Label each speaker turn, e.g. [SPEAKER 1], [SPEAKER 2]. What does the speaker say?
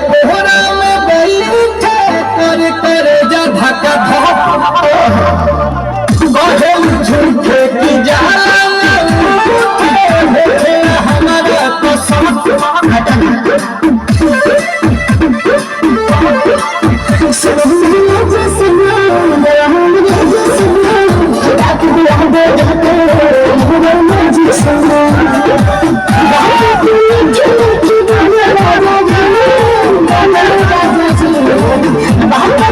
[SPEAKER 1] कोहरा में बैठे कर जा धक्का धक्का झूठे की जाला हमारा कसम
[SPEAKER 2] बाहर